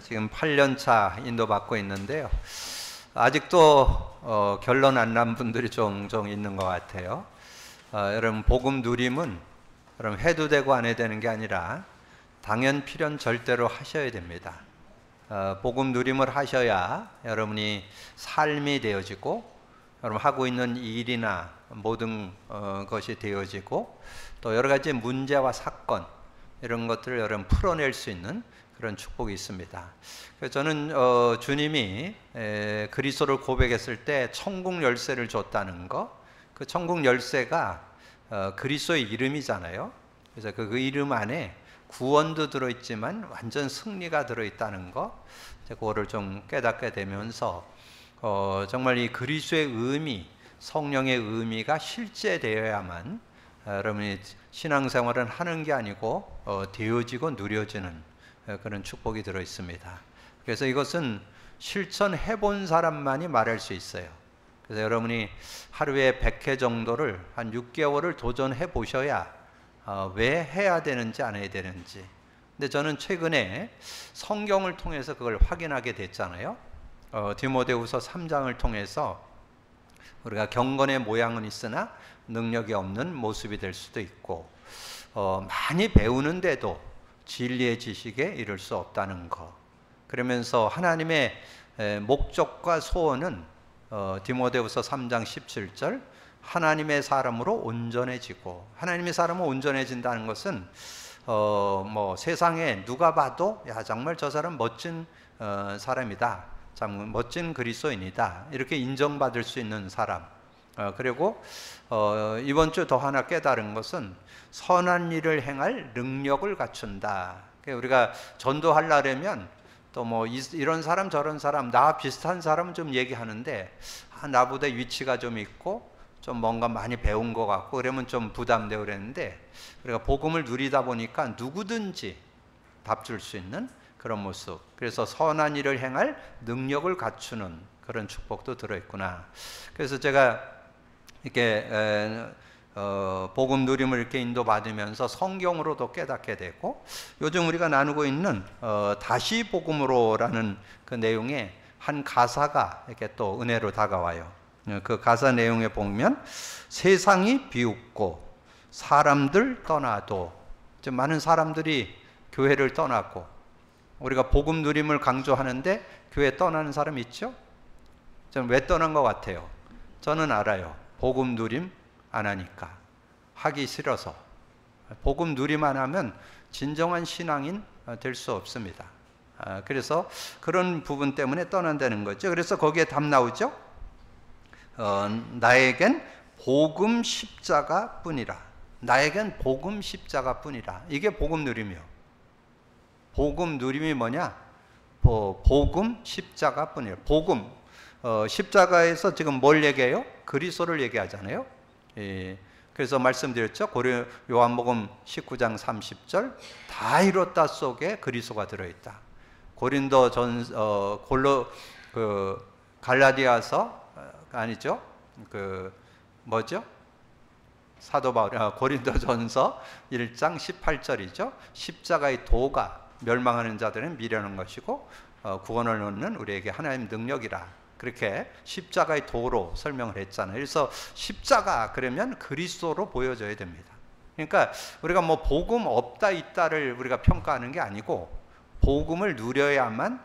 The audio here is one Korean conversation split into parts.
지금 8년 차 인도받고 있는데요. 아직도 결론 안 난 분들이 종종 있는 것 같아요. 여러분, 복음 누림은 여러분 해도 되고 안 해도 되는 게 아니라 당연 필연 절대로 하셔야 됩니다. 복음 누림을 하셔야 여러분이 삶이 되어지고 여러분 하고 있는 일이나 모든 것이 되어지고 또 여러 가지 문제와 사건 이런 것들을 여러분 풀어낼 수 있는 그런 축복이 있습니다. 그래서 저는 주님이 그리스도를 고백했을 때 천국 열쇠를 줬다는 거, 그 천국 열쇠가 그리스도의 이름이잖아요. 그래서 그 이름 안에 구원도 들어있지만 완전 승리가 들어있다는 거, 그거를 좀 깨닫게 되면서 정말 이 그리스도의 의미, 성령의 의미가 실제되어야만 여러분이 신앙생활은 하는 게 아니고 되어지고 누려지는 그런 축복이 들어 있습니다. 그래서 이것은 실천해 본 사람만이 말할 수 있어요. 그래서 여러분이 하루에 100회 정도를 한 6개월을 도전해 보셔야 왜 해야 되는지 안 해야 되는지. 근데 저는 최근에 성경을 통해서 그걸 확인하게 됐잖아요. 디모데후서 3장을 통해서 우리가 경건의 모양은 있으나 능력이 없는 모습이 될 수도 있고 많이 배우는데도 진리의 지식에 이를 수 없다는 것. 그러면서 하나님의 목적과 소원은 디모데후서 3장 17절 하나님의 사람으로 온전해지고, 하나님의 사람은 온전해진다는 것은 뭐 세상에 누가 봐도 야 정말 저 사람 멋진 사람이다, 참 멋진 그리스도인이다 이렇게 인정받을 수 있는 사람. 그리고 이번 주 더 하나 깨달은 것은 선한 일을 행할 능력을 갖춘다. 우리가 전도하려면 또 뭐 이런 사람 저런 사람 나 비슷한 사람 좀 얘기하는데 나보다 위치가 좀 있고 좀 뭔가 많이 배운 것 같고 그러면 좀 부담되고 그랬는데, 우리가 복음을 누리다 보니까 누구든지 답 줄 수 있는 그런 모습. 그래서 선한 일을 행할 능력을 갖추는 그런 축복도 들어있구나. 그래서 제가 이렇게 복음 누림을 이렇게 인도받으면서 성경으로도 깨닫게 되고, 요즘 우리가 나누고 있는 다시 복음으로라는 그 내용에 한 가사가 이렇게 또 은혜로 다가와요. 그 가사 내용에 보면 세상이 비웃고 사람들 떠나도, 많은 사람들이 교회를 떠났고 우리가 복음 누림을 강조하는데 교회 떠나는 사람 있죠? 저는 왜 떠난 것 같아요? 저는 알아요. 복음 누림 안 하니까, 하기 싫어서. 복음 누리만 하면 진정한 신앙인 될 수 없습니다. 그래서 그런 부분 때문에 떠난다는 거죠. 그래서 거기에 답 나오죠. 나에겐 복음 십자가 뿐이라. 나에겐 복음 십자가 뿐이라. 이게 복음 누림이요. 복음 누림이 뭐냐? 복음 십자가 뿐이라. 복음 십자가에서 지금 뭘 얘기해요? 그리스도를 얘기하잖아요. 그래서 말씀드렸죠. 요한복음 19장 30절 다 이뤘다 속에 그리스도가 들어있다. 갈라디아서 아니죠. 뭐죠? 사도 바울 고린도전서 1장 18절이죠. 십자가의 도가 멸망하는 자들은 미련한 것이고 구원을 얻는 우리에게 하나님의 능력이라. 그렇게 십자가의 도로 설명을 했잖아요. 그래서 십자가 그러면 그리스도로 보여져야 됩니다. 그러니까 우리가 뭐 복음 없다 있다를 우리가 평가하는 게 아니고 복음을 누려야만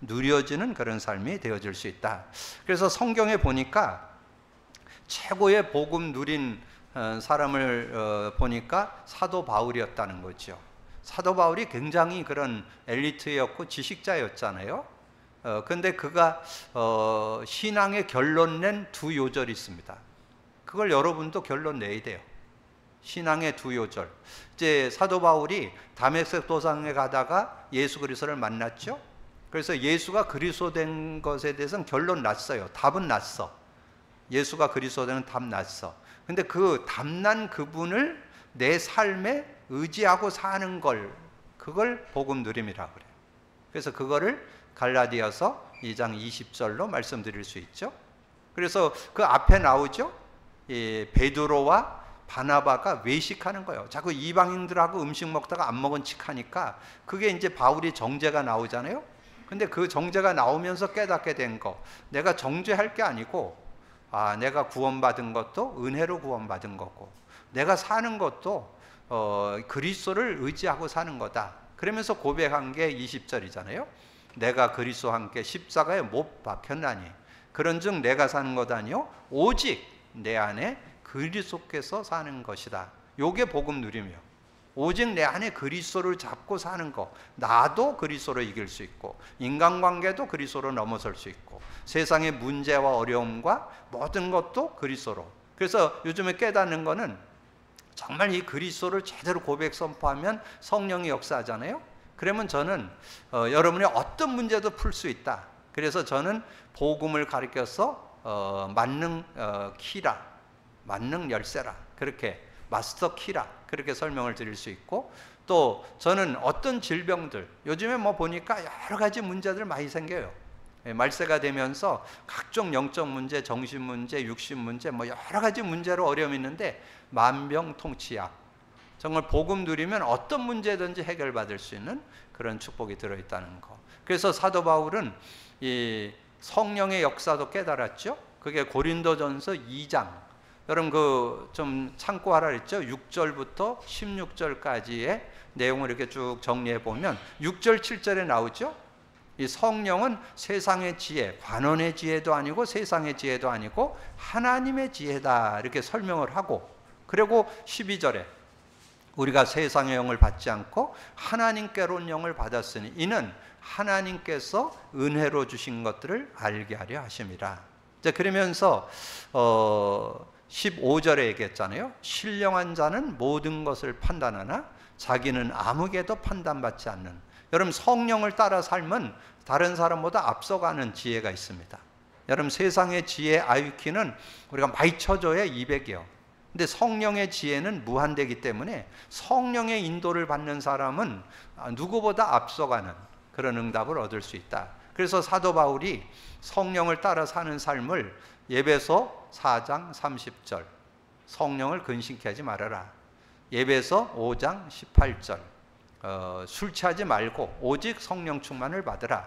누려지는 그런 삶이 되어질 수 있다. 그래서 성경에 보니까 최고의 복음 누린 사람을 보니까 사도 바울이었다는 거죠. 사도 바울이 굉장히 그런 엘리트였고 지식자였잖아요. 근데 그가 신앙의 결론 낸 두 요절이 있습니다. 그걸 여러분도 결론 내야 돼요. 신앙의 두 요절. 이제 사도 바울이 다메섹 도상에 가다가 예수 그리스도를 만났죠. 그래서 예수가 그리스도 된 것에 대해서는 결론 났어요. 답은 났어. 예수가 그리스도 되는 답 났어. 근데 그 답난 그분을 내 삶에 의지하고 사는 그걸 복음 누림이라고 그래요. 그래서 그거를 갈라디아서 2장 20절로 말씀드릴 수 있죠. 그래서 그 앞에 나오죠. 베드로와 바나바가 외식하는 거예요. 자꾸 이방인들하고 음식 먹다가 안 먹은 척 하니까 그게 이제 바울이 정죄가 나오잖아요. 근데 그 정죄가 나오면서 깨닫게 된 거, 내가 정죄할 게 아니고 내가 구원받은 것도 은혜로 구원받은 거고, 내가 사는 것도 그리스도를 의지하고 사는 거다. 그러면서 고백한 게 20절이잖아요. 내가 그리스도와 함께 십자가에 못 박혔나니 그런즉 내가 사는 것 아니요 오직 내 안에 그리스도께서 사는 것이다. 요게 복음 누림이요. 오직 내 안에 그리스도를 잡고 사는 거. 나도 그리스도로 이길 수 있고, 인간관계도 그리스도로 넘어설 수 있고, 세상의 문제와 어려움과 모든 것도 그리스도로. 그래서 요즘에 깨닫는 거는 정말 이 그리스도를 제대로 고백 선포하면 성령이 역사하잖아요. 그러면 저는 여러분의 어떤 문제도 풀 수 있다. 그래서 저는 복음을 가르쳐서 만능 키라, 만능 열쇠라, 그렇게 마스터 키라, 그렇게 설명을 드릴 수 있고, 또 저는 어떤 질병들, 요즘에 뭐 보니까 여러 가지 문제들 많이 생겨요. 말세가 되면서 각종 영적 문제, 정신 문제, 육신 문제, 뭐 여러 가지 문제로 어려움이 있는데 만병통치약, 정말 복음 누리면 어떤 문제든지 해결받을 수 있는 그런 축복이 들어있다는 거. 그래서 사도 바울은 이 성령의 역사도 깨달았죠. 그게 고린도전서 2장. 여러분 그 좀 참고하라 그랬죠. 6절부터 16절까지의 내용을 이렇게 쭉 정리해 보면 6절 7절에 나오죠. 이 성령은 세상의 지혜, 관원의 지혜도 아니고 세상의 지혜도 아니고 하나님의 지혜다, 이렇게 설명을 하고, 그리고 12절에 우리가 세상의 영을 받지 않고 하나님께로 온 영을 받았으니 이는 하나님께서 은혜로 주신 것들을 알게 하려 하심이라. 이제 그러면서 15절에 얘기했잖아요. 신령한 자는 모든 것을 판단하나 자기는 아무개도 판단받지 않는. 여러분 성령을 따라 살면 다른 사람보다 앞서가는 지혜가 있습니다. 여러분 세상의 지혜 IQ는 우리가 많이 쳐줘야 200이요. 근데 성령의 지혜는 무한되기 때문에 성령의 인도를 받는 사람은 누구보다 앞서가는 그런 응답을 얻을 수 있다. 그래서 사도 바울이 성령을 따라 사는 삶을 에베소 4장 30절 성령을 근심케 하지 말아라, 에베소 5장 18절 술 취하지 말고 오직 성령 충만을 받으라,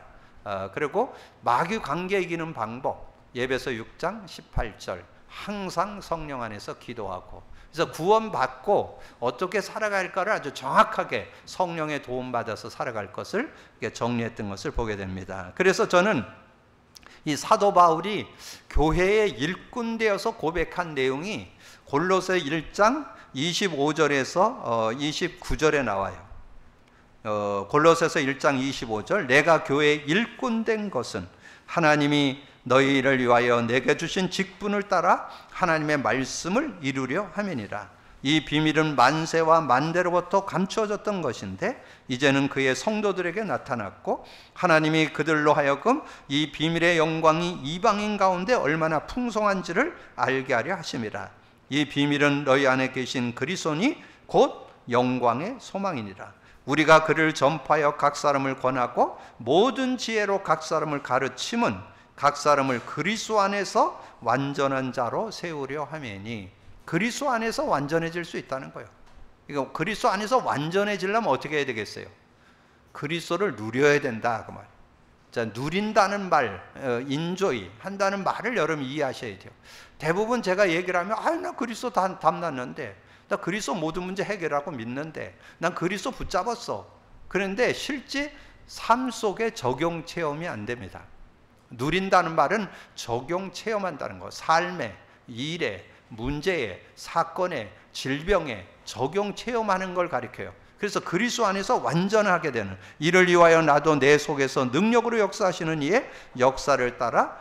그리고 마귀 관계 이기는 방법 에베소 6장 18절 항상 성령 안에서 기도하고. 그래서 구원받고 어떻게 살아갈까를 아주 정확하게 성령의 도움받아서 살아갈 것을 정리했던 것을 보게 됩니다. 그래서 저는 이 사도 바울이 교회의 일꾼 되어서 고백한 내용이 골로새 1장 25절에서 29절에 나와요. 골로새서 1장 25절 내가 교회의 일꾼 된 것은 하나님이 너희를 위하여 내게 주신 직분을 따라 하나님의 말씀을 이루려 함이니라. 이 비밀은 만세와 만대로부터 감추어졌던 것인데 이제는 그의 성도들에게 나타났고 하나님이 그들로 하여금 이 비밀의 영광이 이방인 가운데 얼마나 풍성한지를 알게 하려 하심이라. 이 비밀은 너희 안에 계신 그리스도니 곧 영광의 소망이니라. 우리가 그를 전파하여 각 사람을 권하고 모든 지혜로 각 사람을 가르침은 각 사람을 그리스도 안에서 완전한 자로 세우려 함이니. 그리스도 안에서 완전해질 수 있다는 거예요. 이거 그리스도 안에서 완전해지려면 어떻게 해야 되겠어요? 그리스도를 누려야 된다 그 말. 자, 누린다는 말, 인조이 한다는 말을 여러분 이해하셔야 돼요. 대부분 제가 얘기를 하면 나 그리스도 담났는데, 나 그리스도 모든 문제 해결하고 믿는데, 난 그리스도 붙잡았어. 그런데 실제 삶 속에 적용 체험이 안 됩니다. 누린다는 말은 적용 체험한다는 거. 삶에, 일에, 문제에, 사건에, 질병에 적용 체험하는 걸 가리켜요. 그래서 그리스도 안에서 완전하게 되는, 이를 위하여 나도 내 속에서 능력으로 역사하시는 이의 역사를 따라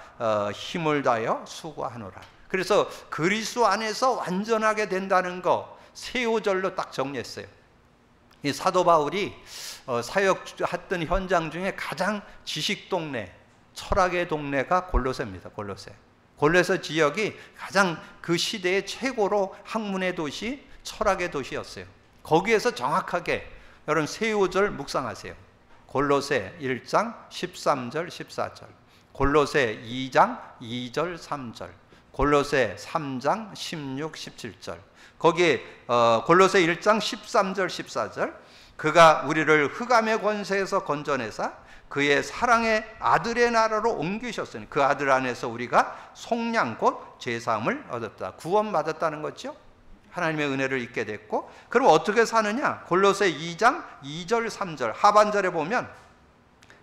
힘을 다하여 수고하노라. 그래서 그리스도 안에서 완전하게 된다는 거 세 오절로 딱 정리했어요. 이 사도 바울이 사역했던 현장 중에 가장 지식 동네, 철학의 동네가 골로새입니다. 골로새 지역이 가장 그 시대의 최고로 학문의 도시, 철학의 도시였어요. 거기에서 정확하게 여러분 세 오절 묵상하세요. 골로새 1장 13절 14절, 골로새 2장 2절 3절, 골로새 3장 16, 17절. 거기에 골로새 1장 13절, 14절. 그가 우리를 흑암의 권세에서 건져내사 그의 사랑의 아들의 나라로 옮기셨으니 그 아들 안에서 우리가 속량 곧 죄사함을 얻었다. 구원받았다는 거죠. 하나님의 은혜를 입게 됐고, 그럼 어떻게 사느냐? 골로새 2장 2절 3절 하반절에 보면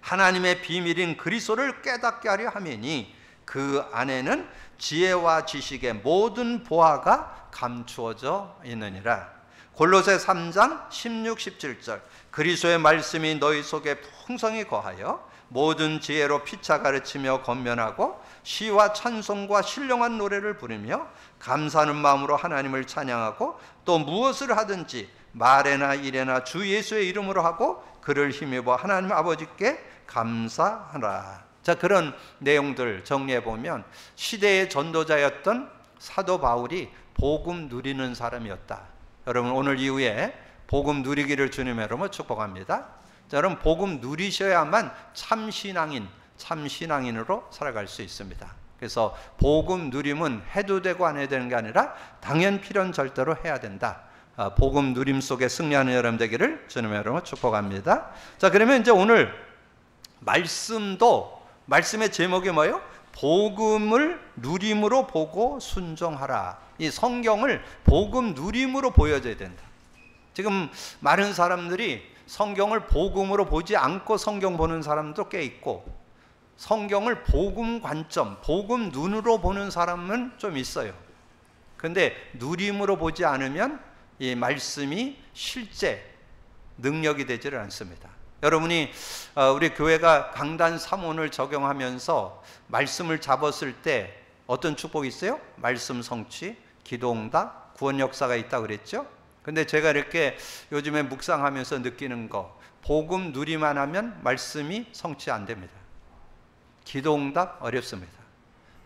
하나님의 비밀인 그리스도를 깨닫게 하려 하매니 그 안에는 지혜와 지식의 모든 보화가 감추어져 있느니라. 골로새 3장 16, 17절 그리스도의 말씀이 너희 속에 풍성히 거하여 모든 지혜로 피차 가르치며 권면하고 시와 찬송과 신령한 노래를 부르며 감사하는 마음으로 하나님을 찬양하고 또 무엇을 하든지 말에나 일에나 주 예수의 이름으로 하고 그를 힘입어 하나님 아버지께 감사하라. 자, 그런 내용들 정리해 보면 시대의 전도자였던 사도 바울이 복음 누리는 사람이었다. 여러분, 오늘 이후에 복음 누리기를 주님의 이름으로 축복합니다. 자, 여러분, 복음 누리셔야만 참 신앙인으로 살아갈 수 있습니다. 그래서 복음 누림은 해도 되고 안 해도 되는 게 아니라 당연 필연 절대로 해야 된다. 복음 누림 속에 승리하는 여러분 되기를 주님의 이름으로 축복합니다. 자, 그러면 이제 오늘 말씀의 제목이 뭐예요? 복음을 누림으로 보고 순종하라. 이 성경을 복음 누림으로 보여줘야 된다. 지금 많은 사람들이 성경을 복음으로 보지 않고 성경 보는 사람도 꽤 있고, 성경을 복음 관점, 복음 눈으로 보는 사람은 좀 있어요. 그런데 누림으로 보지 않으면 이 말씀이 실제 능력이 되지를 않습니다. 여러분이 우리 교회가 강단 3원을 적용하면서 말씀을 잡았을 때 어떤 축복이 있어요? 말씀 성취, 기도응답, 구원 역사가 있다고 그랬죠? 근데 제가 이렇게 요즘에 묵상하면서 느끼는 거, 복음 누리만 하면 말씀이 성취 안 됩니다. 기도응답 어렵습니다.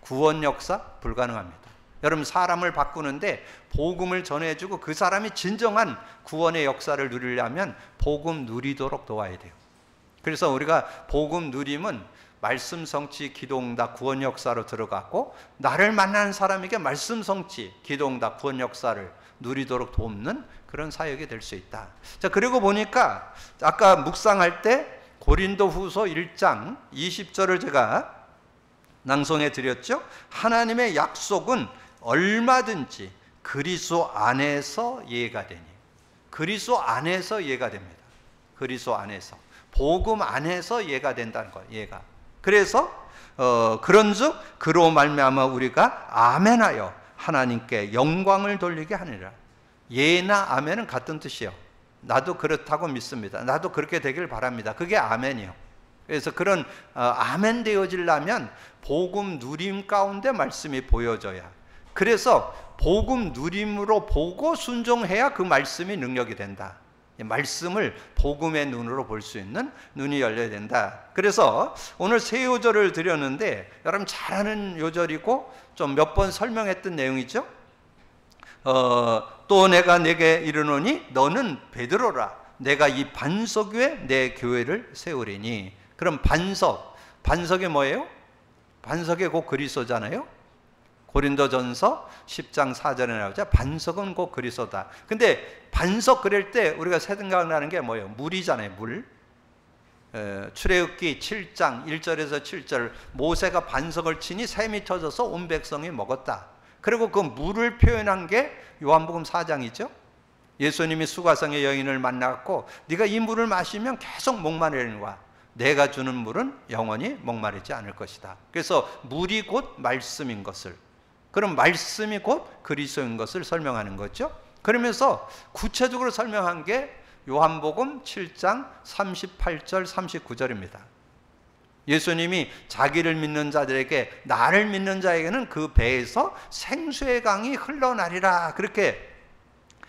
구원 역사 불가능합니다. 여러분, 사람을 바꾸는데 복음을 전해주고 그 사람이 진정한 구원의 역사를 누리려면 복음 누리도록 도와야 돼요. 그래서 우리가 복음 누림은 말씀 성취, 기도응답, 구원 역사로 들어갔고, 나를 만나는 사람에게 말씀 성취, 기도응답, 구원 역사를 누리도록 돕는 그런 사역이 될 수 있다. 자, 그리고 보니까 아까 묵상할 때 고린도후서 1장 20절을 제가 낭송해 드렸죠. 하나님의 약속은 얼마든지 그리스도 안에서 이해가 되니. 그리스도 안에서 이해가 됩니다. 그리스도 안에서, 복음 안에서 이해가 된다는 거예요. 이해가. 그래서 그런즉 그로 말미암아 우리가 아멘하여 하나님께 영광을 돌리게 하니라. 예나 아멘은 같은 뜻이에요. 나도 그렇다고 믿습니다. 나도 그렇게 되길 바랍니다. 그게 아멘이에요. 그래서 그런 아멘 되어지려면 복음 누림 가운데 말씀이 보여져야, 그래서 복음 누림으로 보고 순종해야 그 말씀이 능력이 된다. 말씀을 복음의 눈으로 볼 수 있는 눈이 열려야 된다. 그래서 오늘 세 요절을 드렸는데 여러분 잘 아는 요절이고 좀 몇 번 설명했던 내용이죠. 또 내가 내게 이르노니 너는 베드로라. 내가 이 반석 위에 내 교회를 세우리니. 그럼 반석이 뭐예요? 반석이 곧 그리스도잖아요. 고린도전서 10장 4절에 나오죠. 반석은 곧 그리스도다. 근데 반석 그릴 때 우리가 생각나는 게 뭐예요? 물이잖아요. 물. 출애굽기 7장 1절에서 7절 모세가 반석을 치니 샘이 터져서 온 백성이 먹었다. 그리고 그 물을 표현한 게 요한복음 4장이죠. 예수님이 수가성의 여인을 만났고 네가 이 물을 마시면 계속 목마르는 거야. 내가 주는 물은 영원히 목마르지 않을 것이다. 그래서 물이 곧 말씀인 것을, 그럼 말씀이 곧 그리스도인 것을 설명하는 거죠. 그러면서 구체적으로 설명한 게 요한복음 7장 38절 39절입니다. 예수님이 자기를 믿는 자들에게, 나를 믿는 자에게는 그 배에서 생수의 강이 흘러나리라, 그렇게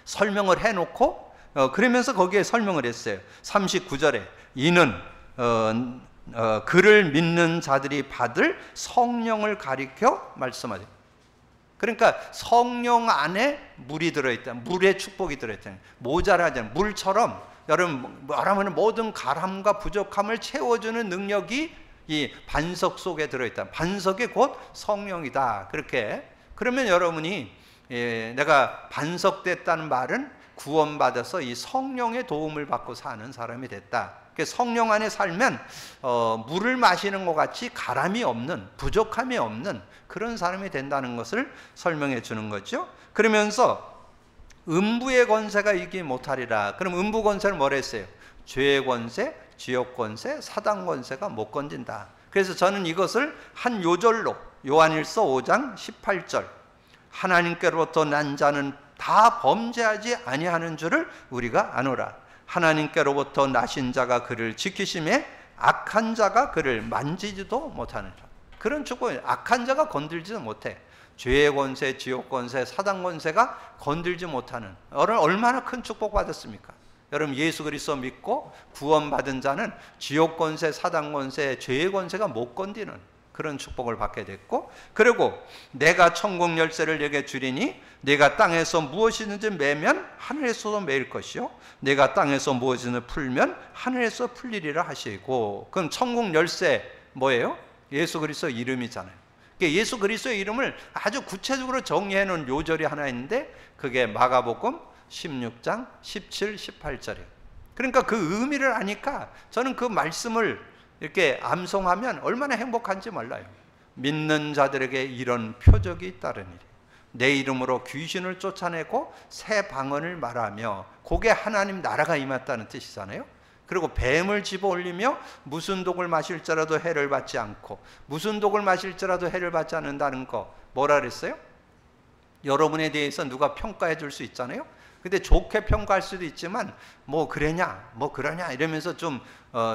설명을 해놓고 그러면서 거기에 설명을 했어요. 39절에 이는 그를 믿는 자들이 받을 성령을 가리켜 말씀하죠. 그러니까 성령 안에 물이 들어있다. 물의 축복이 들어있다. 모자라지 않은 물처럼 여러분 말하면 모든 가람과 부족함을 채워주는 능력이 이 반석 속에 들어있다. 반석이 곧 성령이다. 그렇게 그러면 여러분이 내가 반석됐다는 말은 구원받아서 이 성령의 도움을 받고 사는 사람이 됐다. 성령 안에 살면 물을 마시는 것 같이 가람이 없는, 부족함이 없는 그런 사람이 된다는 것을 설명해 주는 거죠. 그러면서 음부의 권세가 이기지 못하리라. 그럼 음부 권세는 뭐라 했어요? 죄의 권세, 지옥 권세, 사단 권세가 못 건진다. 그래서 저는 이것을 한 요절로 요한일서 5장 18절, 하나님께로부터 난 자는 다 범죄하지 아니하는 줄을 우리가 아노라. 하나님께로부터 나신 자가 그를 지키심에 악한 자가 그를 만지지도 못하느라. 그런 축복이, 악한 자가 건들지도 못해. 죄의 권세, 지옥 권세, 사단 권세가 건들지 못하는, 얼마나 큰 축복 받았습니까? 여러분, 예수 그리스도 믿고 구원받은 자는 지옥 권세, 사단 권세, 죄의 권세가 못 건드리는 그런 축복을 받게 됐고, 그리고 내가 천국 열쇠를 내게 주리니 내가 땅에서 무엇이든지 매면 하늘에서도 매일 것이요 내가 땅에서 무엇이든지 풀면 하늘에서 풀리리라 하시고. 그럼 천국 열쇠 뭐예요? 예수 그리스도 이름이잖아요. 예수 그리스도의 이름을 아주 구체적으로 정리해 놓은 요절이 하나 있는데 그게 마가복음 16장 17, 18절이에요. 그러니까 그 의미를 아니까 저는 그 말씀을 이렇게 암송하면 얼마나 행복한지 몰라요. 믿는 자들에게 이런 표적이 있다는 일이에요. 내 이름으로 귀신을 쫓아내고 새 방언을 말하며, 그게 하나님 나라가 임했다는 뜻이잖아요. 그리고 뱀을 집어 올리며 무슨 독을 마실지라도 해를 받지 않고, 무슨 독을 마실지라도 해를 받지 않는다는 거 뭐라 그랬어요? 여러분에 대해서 누가 평가해 줄 수 있잖아요. 근데 좋게 평가할 수도 있지만 뭐 그러냐 뭐 그러냐 이러면서 좀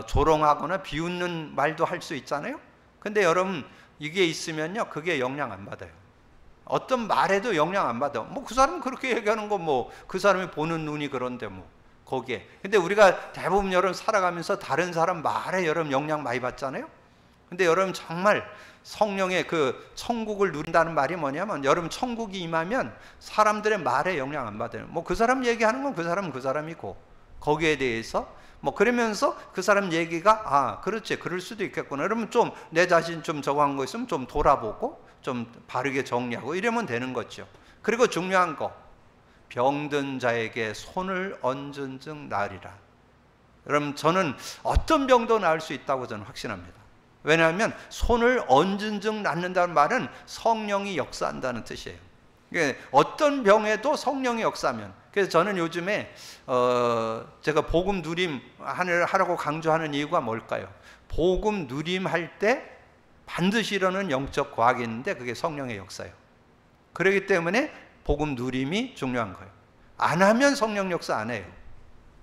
조롱하거나 비웃는 말도 할 수 있잖아요. 근데 여러분, 이게 있으면요 그게 영향 안 받아요. 어떤 말에도 영향 안 받아. 뭐 그 사람은 그렇게 얘기하는 거 뭐 그 사람이 보는 눈이 그런데 뭐 거기에. 근데 우리가 대부분 여러분 살아가면서 다른 사람 말에 여러분 영향 많이 받잖아요. 근데 여러분 정말 성령의 그 천국을 누린다는 말이 뭐냐면, 여러분 천국이 임하면 사람들의 말에 영향 안 받아요. 뭐 그 사람 얘기하는 건 그 사람은 그 사람이고, 거기에 대해서 뭐 그러면서 그 사람 얘기가 아 그렇지 그럴 수도 있겠구나. 그러면 좀 내 자신 좀 저거 한 거 있으면 좀 돌아보고 좀 바르게 정리하고 이러면 되는 거죠. 그리고 중요한 거, 병든 자에게 손을 얹은 즉 나으리라. 여러분, 저는 어떤 병도 나을 수 있다고 저는 확신합니다. 왜냐하면 손을 얹은 즉 낫는다는 말은 성령이 역사한다는 뜻이에요. 어떤 병에도 성령이 역사하면. 그래서 저는 요즘에 제가 복음 누림 하라고 강조하는 이유가 뭘까요? 복음 누림 할 때 반드시 이루는 영적 과학이 있는데 그게 성령의 역사예요. 그렇기 때문에 복음 누림이 중요한 거예요. 안 하면 성령 역사 안 해요.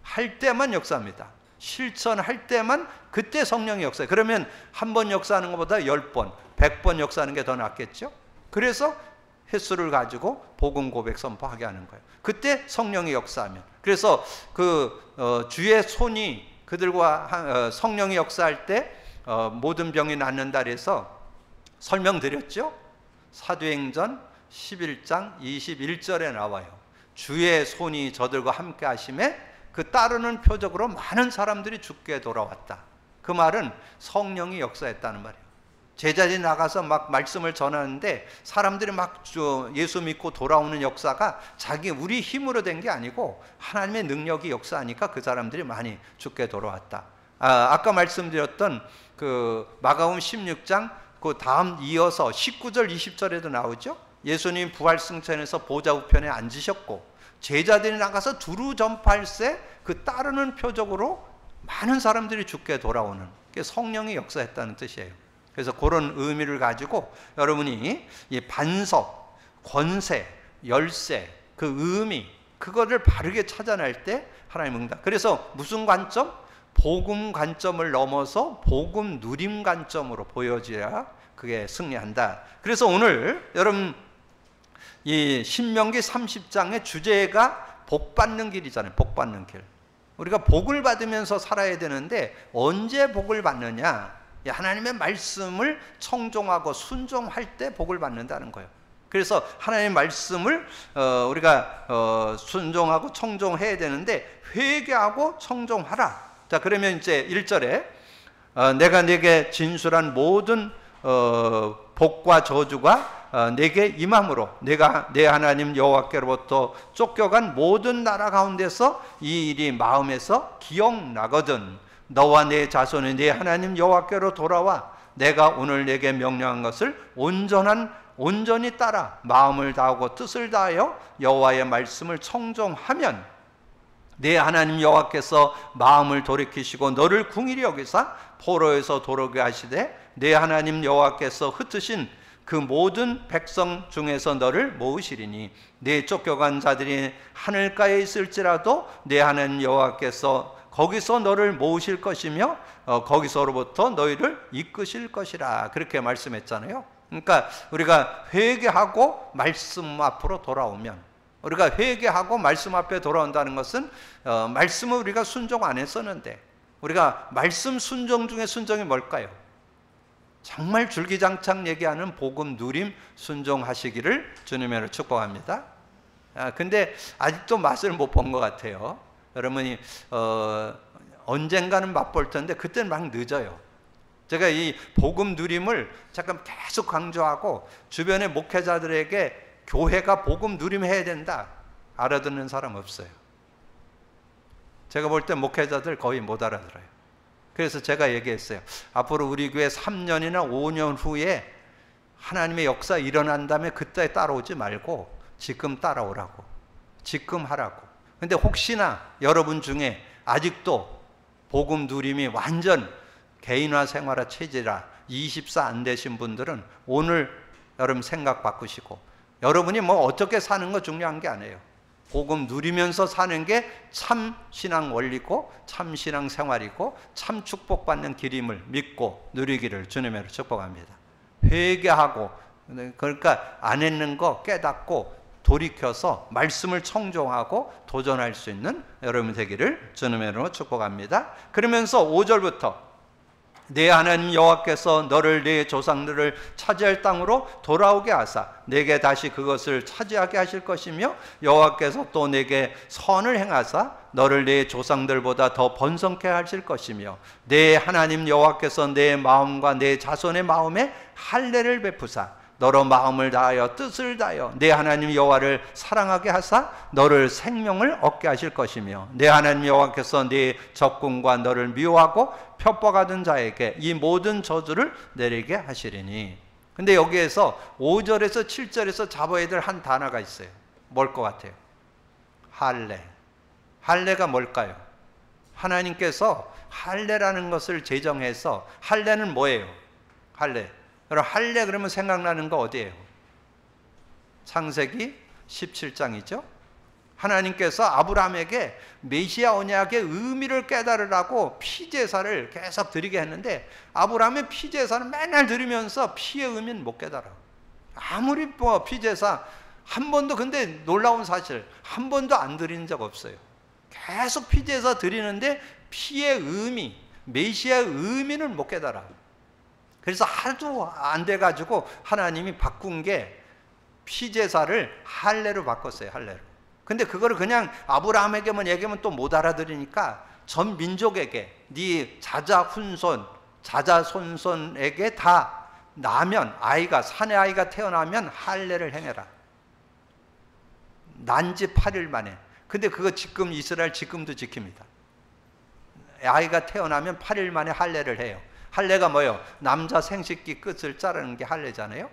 할 때만 역사합니다. 실천할 때만 그때 성령의 역사예요. 그러면 한 번 역사하는 것보다 10번, 100번 역사하는 게 더 낫겠죠? 그래서 횟수를 가지고 복음 고백 선포하게 하는 거예요. 그때 성령이 역사하면. 그래서 주의 손이 그들과 성령이 역사할 때 모든 병이 낫는다 그래서 설명드렸죠? 사도행전 11장 21절에 나와요. 주의 손이 저들과 함께 하심에 그 따르는 표적으로 많은 사람들이 죽게 돌아왔다. 그 말은 성령이 역사했다는 말이에요. 제자들이 나가서 막 말씀을 전하는데 사람들이 막 예수 믿고 돌아오는 역사가 우리 힘으로 된 게 아니고 하나님의 능력이 역사하니까 그 사람들이 많이 죽게 돌아왔다. 아까 말씀드렸던 그 마가복음 16장 그 다음 이어서 19절 20절에도 나오죠. 예수님 부활 승천에서 보좌 우편에 앉으셨고 제자들이 나가서 두루 전파할세 그 따르는 표적으로 많은 사람들이 죽게 돌아오는 게 성령이 역사했다는 뜻이에요. 그래서 그런 의미를 가지고 여러분이 이 반석, 권세, 열쇠, 그 의미, 그거를 바르게 찾아낼 때 하나님 응답. 그래서 무슨 관점? 복음 관점을 넘어서 복음 누림 관점으로 보여줘야 그게 승리한다. 그래서 오늘 여러분 이 신명기 30장의 주제가 복 받는 길이잖아요. 복 받는 길. 우리가 복을 받으면서 살아야 되는데 언제 복을 받느냐? 하나님의 말씀을 청종하고 순종할 때 복을 받는다는 거예요. 그래서 하나님의 말씀을 우리가 순종하고 청종해야 되는데 회개하고 청종하라. 자, 그러면 이제 1절에 내가 네게 진술한 모든 복과 저주가 내게 임함으로 내가 내 하나님 여호와께로부터 쫓겨간 모든 나라 가운데서 이 일이 마음에서 기억나거든 너와 내 자손이 내 하나님 여호와께로 돌아와 내가 오늘 내게 명령한 것을 온전히 따라 마음을 다하고 뜻을 다하여 여호와의 말씀을 청종하면 내 하나님 여호와께서 마음을 돌이키시고 너를 궁일이 여기사 포로에서 돌아오게 하시되 내 하나님 여호와께서 흩으신 그 모든 백성 중에서 너를 모으시리니 내 쫓겨간 자들이 하늘가에 있을지라도 내 하나님 여호와께서 거기서 너를 모으실 것이며 거기서로부터 너희를 이끄실 것이라 그렇게 말씀했잖아요. 그러니까 우리가 회개하고 말씀 앞으로 돌아오면 우리가 회개하고 말씀 앞에 돌아온다는 것은 말씀을 우리가 순종 안 했었는데 우리가 말씀 순종 중에 순종이 뭘까요? 정말 줄기장창 얘기하는 복음 누림 순종하시기를 주님으로 축복합니다. 근데 아직도 맛을 못 본 것 같아요. 여러분이 언젠가는 맛볼 텐데 그때는 막 늦어요. 제가 이 복음 누림을 잠깐 계속 강조하고 주변의 목회자들에게 교회가 복음 누림해야 된다 알아듣는 사람 없어요. 제가 볼 때 목회자들 거의 못 알아들어요. 그래서 제가 얘기했어요. 앞으로 우리 교회 3년이나 5년 후에 하나님의 역사 일어난 다음에 그때 따라오지 말고 지금 따라오라고, 지금 하라고. 근데 혹시나 여러분 중에 아직도 복음 누림이 완전 개인화 생활화 체제라 24 안 되신 분들은 오늘 여러분 생각 바꾸시고, 여러분이 뭐 어떻게 사는 거 중요한 게 아니에요. 복음 누리면서 사는 게 참 신앙 원리고 참 신앙 생활이고 참 축복받는 길임을 믿고 누리기를 주님으로 축복합니다. 회개하고, 그러니까 안 했는 거 깨닫고 돌이켜서 말씀을 청종하고 도전할 수 있는 여러분 되기를 주님으로 축복합니다. 그러면서 5절부터 내 하나님 여호와께서 너를 네 조상들을 차지할 땅으로 돌아오게 하사 내게 다시 그것을 차지하게 하실 것이며 여호와께서 또 내게 선을 행하사 너를 네 조상들보다 더 번성케 하실 것이며 내 하나님 여호와께서 내 마음과 내 자손의 마음에 할례를 베푸사 너로 마음을 다하여 뜻을 다하여 내 하나님 여호와를 사랑하게 하사 너를 생명을 얻게 하실 것이며 내 하나님 여호와께서 네 적군과 너를 미워하고 핍박하던 자에게 이 모든 저주를 내리게 하시리니. 근데 여기에서 5절에서 7절에서 잡아야 될 한 단어가 있어요. 뭘 것 같아요? 할례. 할례가 뭘까요? 하나님께서 할례라는 것을 제정해서, 할례는 뭐예요? 할례. 여러분, 할례 그러면 생각나는 거 어디예요? 창세기 17장이죠. 하나님께서 아브라함에게 메시아 언약의 의미를 깨달으라고 피제사를 계속 드리게 했는데 아브라함의 피제사는 맨날 드리면서 피의 의미는 못 깨달아. 아무리 뭐 피제사 한 번도, 근데 놀라운 사실 한 번도 안 드리는 적 없어요. 계속 피제사 드리는데 피의 의미, 메시아의 의미는 못 깨달아. 그래서 하도 안 돼가지고 하나님이 바꾼 게 피제사를 할례로 바꿨어요. 할례로. 근데 그거를 그냥 아브라함에게만 얘기하면 또 못 알아들으니까 전 민족에게, 네 자자 훈손, 자자 손손에게 다 나면, 아이가, 사내 아이가 태어나면 할례를 행해라. 난지 8일 만에. 근데 그거 지금 이스라엘 지금도 지킵니다. 아이가 태어나면 8일 만에 할례를 해요. 할례가 뭐예요? 남자 생식기 끝을 자르는 게 할례잖아요.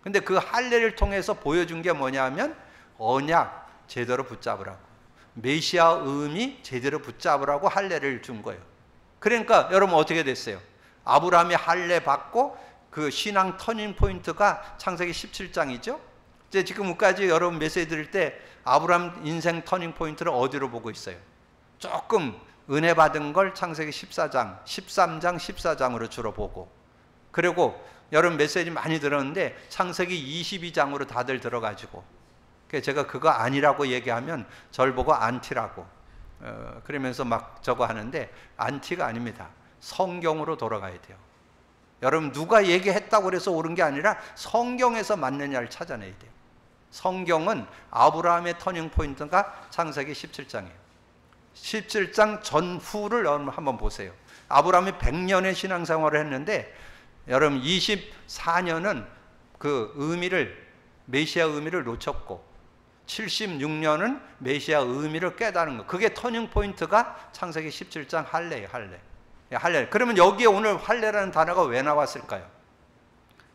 근데 그 할례를 통해서 보여준 게 뭐냐면 언약 제대로 붙잡으라고, 메시아 의미 제대로 붙잡으라고 할례를 준 거예요. 그러니까 여러분 어떻게 됐어요? 아브라함이 할례 받고 그 신앙 터닝 포인트가 창세기 17장이죠. 이제 지금까지 여러분 메시지 드릴 때 아브라함 인생 터닝 포인트를 어디로 보고 있어요? 조금 은혜 받은 걸 창세기 14장, 13장, 14장으로 주로 보고, 그리고 여러분 메시지 많이 들었는데 창세기 22장으로 다들 들어가지고, 제가 그거 아니라고 얘기하면 절 보고 안티라고 그러면서 막 저거 하는데 안티가 아닙니다. 성경으로 돌아가야 돼요. 여러분 누가 얘기했다고 그래서 옳은 게 아니라 성경에서 맞느냐를 찾아내야 돼요. 성경은 아브라함의 터닝 포인트가 창세기 17장이에요. 17장 전후를 여러분 한번 보세요. 아브라함이 100년의 신앙생활을 했는데 여러분 24년은 그 의미를, 메시아 의미를 놓쳤고 76년은 메시아 의미를 깨달은 거. 그게 터닝 포인트가 창세기 17장 할례예요. 할례. 그러면 여기에 오늘 할례라는 단어가 왜 나왔을까요?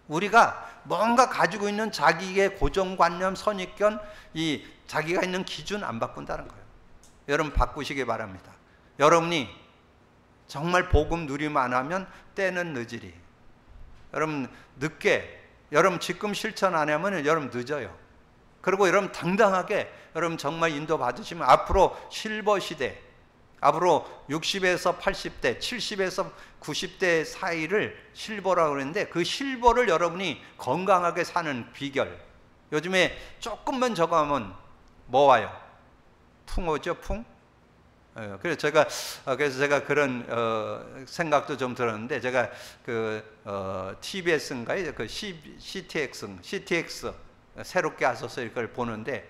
우리가 뭔가 가지고 있는 자기의 고정관념, 선입견, 이 자기가 있는 기준 안 바꾼다는 거예요. 여러분 바꾸시기 바랍니다. 여러분이 정말 복음 누리면 안 하면 때는 늦으리. 여러분 늦게, 여러분 지금 실천 안 하면 여러분 늦어요. 그리고 여러분 당당하게 여러분 정말 인도 받으시면 앞으로 실버 시대, 앞으로 60에서 80대, 70에서 90대 사이를 실버라고 그러는데 그 실버를 여러분이 건강하게 사는 비결. 요즘에 조금만 저거 하면 뭐 와요? 풍어죠, 풍? 그래서 제가 그런 생각도 좀 들었는데, 제가 TBS인가요? CTX 새롭게 하셔서 이걸 보는데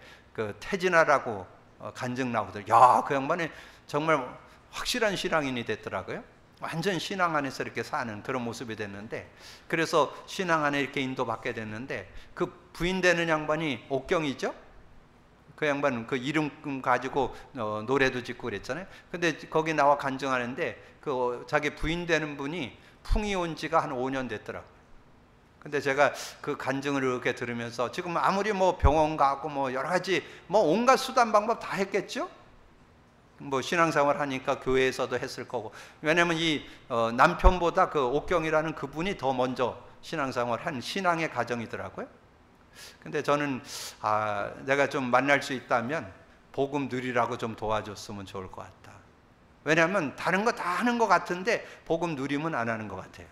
태진아라고 간증 나오더라고요. 야, 그 양반이 정말 확실한 신앙인이 됐더라고요. 완전 신앙 안에서 이렇게 사는 그런 모습이 됐는데, 그래서 신앙 안에 이렇게 인도받게 됐는데, 그 부인 되는 양반이 옥경이죠. 그 양반 그 이름 가지고 노래도 짓고 그랬잖아요. 근데 거기 나와 간증하는데 그 자기 부인 되는 분이 풍이 온 지가 한 5년 됐더라고요. 근데 제가 그 간증을 이렇게 들으면서 지금 아무리 뭐 병원 가고 뭐 여러 가지 뭐 온갖 수단 방법 다 했겠죠? 뭐 신앙생활 하니까 교회에서도 했을 거고. 왜냐면 이 남편보다 그 옥경이라는 그분이 더 먼저 신앙생활 한 신앙의 가정이더라고요. 근데 저는 내가 좀 만날 수 있다면 복음 누리라고 좀 도와줬으면 좋을 것 같다. 왜냐하면 다른 거 다 하는 것 같은데 복음 누리면 안 하는 것 같아요.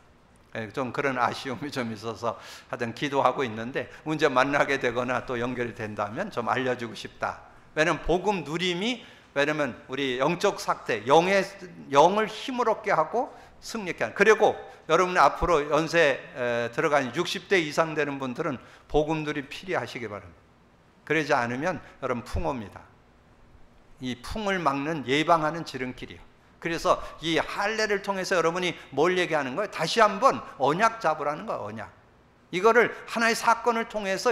좀 그런 아쉬움이 좀 있어서 하여튼 기도하고 있는데, 언제 만나게 되거나 또 연결이 된다면 좀 알려주고 싶다. 왜냐하면 복음 누림이, 왜냐하면 우리 영적 삭대, 영을 힘을 얻게 하고 승리케 하는. 그리고 여러분 앞으로 연세 들어가니 60대 이상 되는 분들은 복음들이 필요하시기 바랍니다. 그러지 않으면 여러분 풍옵니다. 이 풍을 막는, 예방하는 지름길이요. 그래서 이 할례를 통해서 여러분이 뭘 얘기하는 거예요? 다시 한번 언약 잡으라는 거예요. 언약. 이거를 하나의 사건을 통해서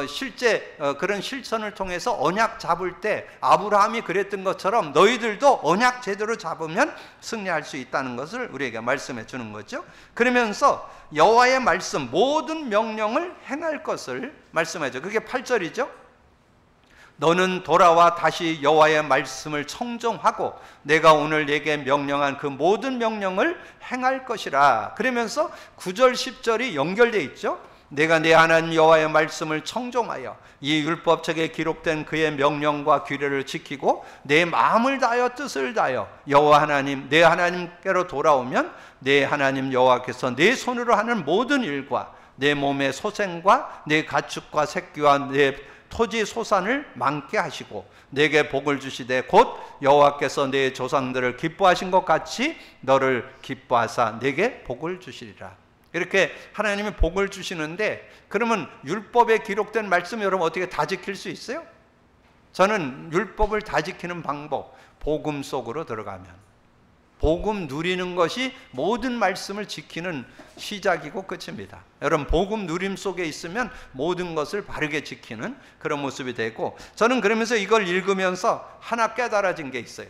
실제 그런 실천을 통해서 언약 잡을 때 아브라함이 그랬던 것처럼 너희들도 언약 제대로 잡으면 승리할 수 있다는 것을 우리에게 말씀해 주는 거죠. 그러면서 여호와의 말씀 모든 명령을 행할 것을 말씀하죠. 그게 8절이죠. 너는 돌아와 다시 여호와의 말씀을 청종하고 내가 오늘 내게 명령한 그 모든 명령을 행할 것이라. 그러면서 9절 10절이 연결되어 있죠. 내가 내 하나님 여호와의 말씀을 청종하여 이 율법책에 기록된 그의 명령과 규례를 지키고 내 마음을 다하여 뜻을 다하여 여호와 하나님 내 하나님께로 돌아오면 내 하나님 여호와께서 내 손으로 하는 모든 일과 내 몸의 소생과 내 가축과 새끼와 내 토지 소산을 많게 하시고 내게 복을 주시되 곧 여호와께서 내 조상들을 기뻐하신 것 같이 너를 기뻐하사 내게 복을 주시리라. 이렇게 하나님이 복을 주시는데, 그러면 율법에 기록된 말씀 여러분 어떻게 다 지킬 수 있어요? 저는 율법을 다 지키는 방법, 복음 속으로 들어가면, 복음 누리는 것이 모든 말씀을 지키는 시작이고 끝입니다. 여러분 복음 누림 속에 있으면 모든 것을 바르게 지키는 그런 모습이 되고, 저는 그러면서 이걸 읽으면서 하나 깨달아진 게 있어요.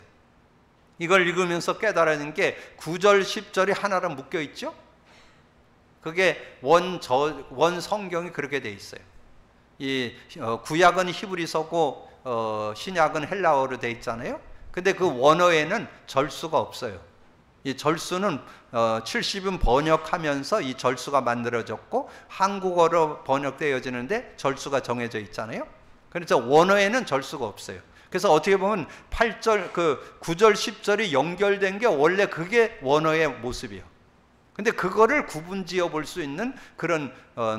이걸 읽으면서 깨달아진 게 9절 10절이 하나로 묶여 있죠. 그게 원 성경이 그렇게 돼 있어요. 이 구약은 히브리서고 신약은 헬라어로 돼 있잖아요. 근데 그 원어에는 절수가 없어요. 이 절수는 70은 번역하면서 이 절수가 만들어졌고 한국어로 번역되어지는데 절수가 정해져 있잖아요. 그래서 원어에는 절수가 없어요. 그래서 어떻게 보면 8절, 9절, 10절이 연결된 게 원래 그게 원어의 모습이에요. 근데 그거를 구분 지어 볼 수 있는 그런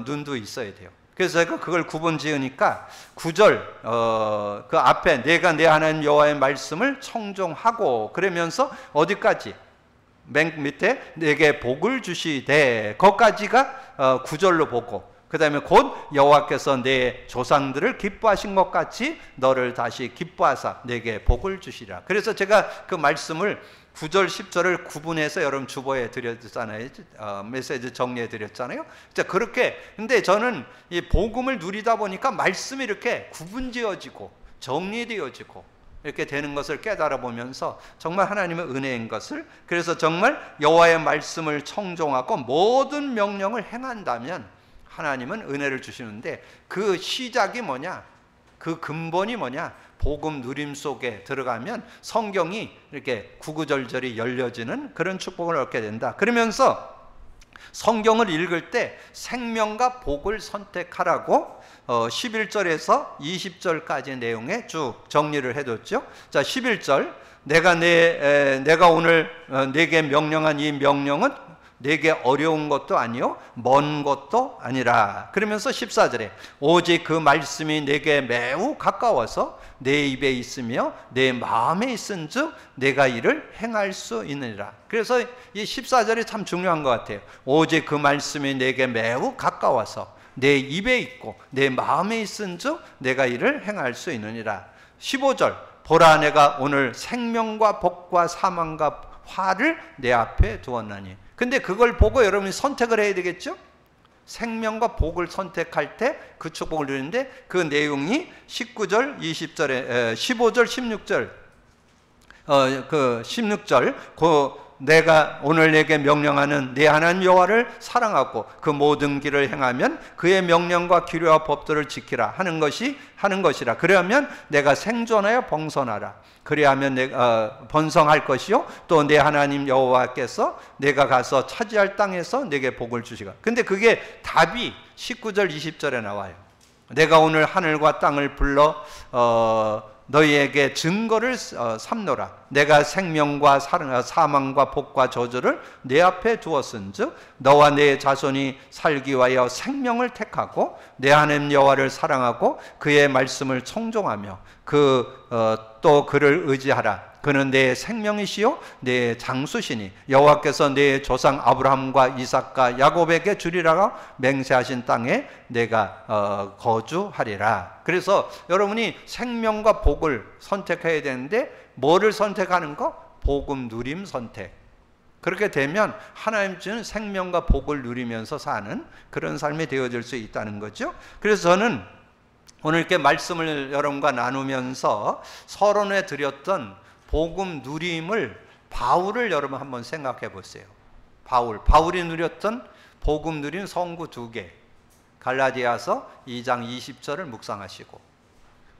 눈도 있어야 돼요. 그래서 제가 그걸 구분 지으니까 9절 그 앞에 내가 내 하나님 여호와의 말씀을 청종하고, 그러면서 어디까지? 맨 밑에 내게 복을 주시되, 거기까지가 9절로 보고 그 다음에 곧 여호와께서 내 조상들을 기뻐하신 것 같이 너를 다시 기뻐하사 내게 복을 주시라. 그래서 제가 그 말씀을 9절 10절을 구분해서 여러분 주보에 드렸잖아요. 메시지 정리해 드렸잖아요. 자, 그렇게 근데 저는 이 복음을 누리다 보니까 말씀이 이렇게 구분지어지고 정리되어지고 이렇게 되는 것을 깨달아 보면서 정말 하나님의 은혜인 것을, 그래서 정말 여호와의 말씀을 청종하고 모든 명령을 행한다면 하나님은 은혜를 주시는데, 그 시작이 뭐냐, 그 근본이 뭐냐, 복음 누림 속에 들어가면 성경이 이렇게 구구절절이 열려지는 그런 축복을 얻게 된다. 그러면서 성경을 읽을 때 생명과 복을 선택하라고 11절에서 20절까지 내용에 쭉 정리를 해뒀죠. 자, 11절, 내가 오늘 내게 명령한 이 명령은 내게 어려운 것도 아니요 먼 것도 아니라. 그러면서 14절에 오직 그 말씀이 내게 매우 가까워서 내 입에 있으며 내 마음에 있은즉 내가 이를 행할 수 있느니라. 그래서 이 14절이 참 중요한 것 같아요. 오직 그 말씀이 내게 매우 가까워서 내 입에 있고 내 마음에 있은즉 내가 이를 행할 수 있느니라. 15절, 보라 내가 오늘 생명과 복과 사망과 화를 내 앞에 두었나니. 근데 그걸 보고 여러분이 선택을 해야 되겠죠? 생명과 복을 선택할 때 그 축복을 누리는데 그 내용이 19절, 20절에 15절, 16절, 그 16절, 내가 오늘 내게 명령하는 내 하나님 여호와를 사랑하고 그 모든 길을 행하면 그의 명령과 규례와 법도를 지키라 하는 것이라. 그래야면 내가 생존하여 번성하라. 그래야면 내가 번성할 것이요 또 내 하나님 여호와께서 내가 가서 차지할 땅에서 내게 복을 주시라. 근데 그게 답이 19절 20절에 나와요. 내가 오늘 하늘과 땅을 불러 너희에게 증거를 삼노라. 내가 생명과 사망과 복과 저주를 내 앞에 두었은즉 너와 내 자손이 살기 위하여 생명을 택하고 내 하나님 여호와를 사랑하고 그의 말씀을 청종하며 또 그를 의지하라. 그는 내 생명이시요 내 장수시니 여호와께서 내 조상 아브라함과 이삭과 야곱에게 주리라고 맹세하신 땅에 내가 거주하리라. 그래서 여러분이 생명과 복을 선택해야 되는데 뭐를 선택하는 거? 복음 누림 선택. 그렇게 되면 하나님 주는 생명과 복을 누리면서 사는 그런 삶이 되어질 수 있다는 거죠. 그래서 저는 오늘 이렇게 말씀을 여러분과 나누면서 서론에 드렸던 복음 누림을, 바울을 여러분 한번 생각해 보세요. 바울이 누렸던 복음 누림 성구 2개, 갈라디아서 2장 20절을 묵상하시고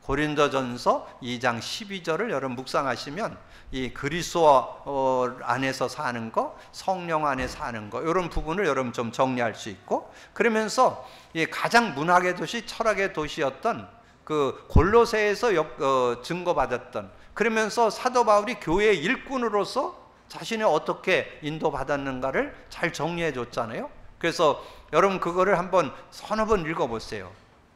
고린도전서 2장 12절을 여러분 묵상하시면 이 그리스도 안에서 사는 거, 성령 안에 사는 거, 이런 부분을 여러분 좀 정리할 수 있고, 그러면서 이 가장 문학의 도시, 철학의 도시였던 그 골로새에서 증거받았던, 그러면서 사도 바울이 교회의 일꾼으로서 자신이 어떻게 인도받았는가를 잘 정리해 줬잖아요. 그래서 여러분 그거를 한번 서너 번 읽어보세요.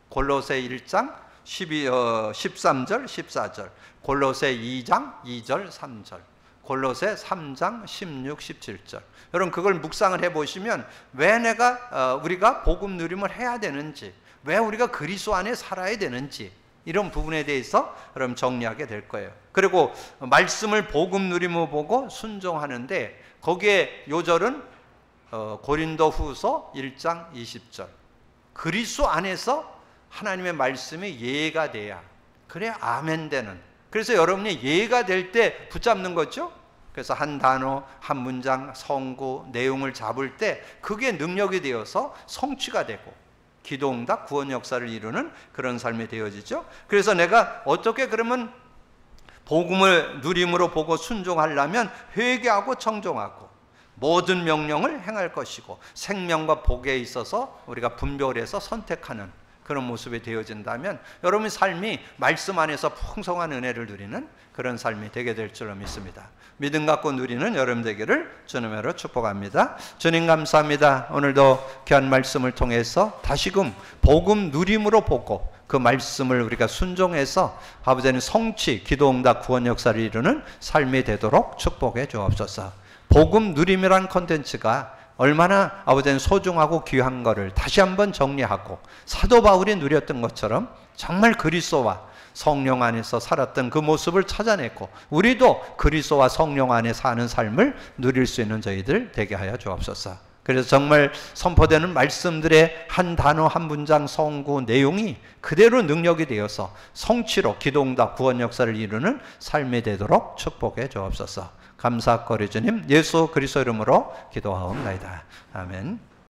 골로새 1장 13절 14절, 골로새 2장 2절 3절, 골로새 3장 16, 17절. 여러분 그걸 묵상을 해보시면 왜 우리가 복음 누림을 해야 되는지, 왜 우리가 그리스도 안에 살아야 되는지, 이런 부분에 대해서 여러분 정리하게 될 거예요. 그리고 말씀을 복음 누림을 보고 순종하는데 거기에 요절은 고린도 후서 1장 20절. 그리스도 안에서 하나님의 말씀이 이해가 돼야, 그래 아멘 되는. 그래서 여러분이 이해가 될 때 붙잡는 거죠. 그래서 한 단어, 한 문장, 성구, 내용을 잡을 때 그게 능력이 되어서 성취가 되고 기도응답, 구원 역사를 이루는 그런 삶이 되어지죠. 그래서 내가 어떻게 그러면 복음을 누림으로 보고 순종하려면 회개하고 청종하고 모든 명령을 행할 것이고 생명과 복에 있어서 우리가 분별해서 선택하는 그런 모습이 되어진다면 여러분의 삶이 말씀 안에서 풍성한 은혜를 누리는 그런 삶이 되게 될 줄로 믿습니다. 믿음 갖고 누리는 여러분 되기를 주님으로 축복합니다. 주님 감사합니다. 오늘도 귀한 말씀을 통해서 다시금 복음 누림으로 보고 그 말씀을 우리가 순종해서 아버지는 성취, 기도응답, 구원 역사를 이루는 삶이 되도록 축복해 주옵소서. 복음 누림이란 콘텐츠가 얼마나 아버지는 소중하고 귀한 것을 다시 한번 정리하고 사도 바울이 누렸던 것처럼 정말 그리스도와 성령 안에서 살았던 그 모습을 찾아냈고 우리도 그리스도와 성령 안에 사는 삶을 누릴 수 있는 저희들 되게 하여 주옵소서. 그래서 정말 선포되는 말씀들의 한 단어 한 문장 성구 내용이 그대로 능력이 되어서 성취로 기도응답 구원 역사를 이루는 삶이 되도록 축복해 주옵소서. 감사거리 주님 예수 그리스도 이름으로 기도하옵나이다. 아멘.